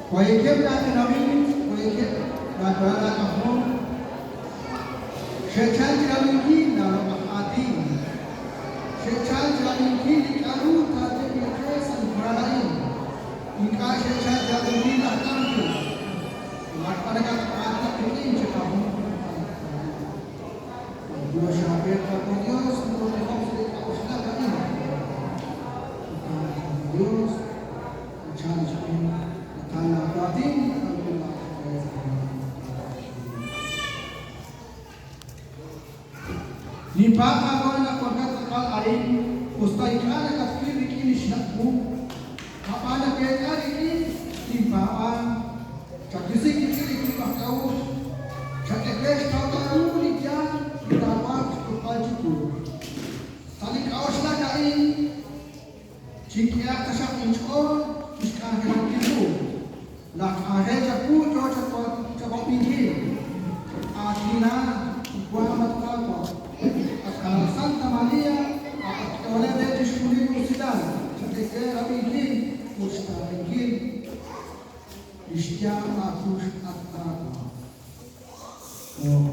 Kuikim na kami, kuikim na tuala kamu. Syaitan kami ini dalam hati. Syaitan kami ini kalau tak ada kesan berlain. Jika syaitan kami ini tak tahu, maka kata ini cakap. Dua syair kata Dios untuk dikonsumsi apabila kami. Dios mencari karena batin Allah. Nipa kawan nak korban tekal arim, ustai kana kafir dikini syakku. Apa ada kaya ini nimpaan, cakisi kiri kau, cakekes kau tahu lijan dapat kepal cukup. Tali kau selagi jika kasar inskor, jika kita itu, nak ada jaku jauh cepat pinggir, akhirnya buat mata Kalau Santa Maria oleh dari Suri Musliman, ketika kami ini mustahil istiadat aku kata. Oh,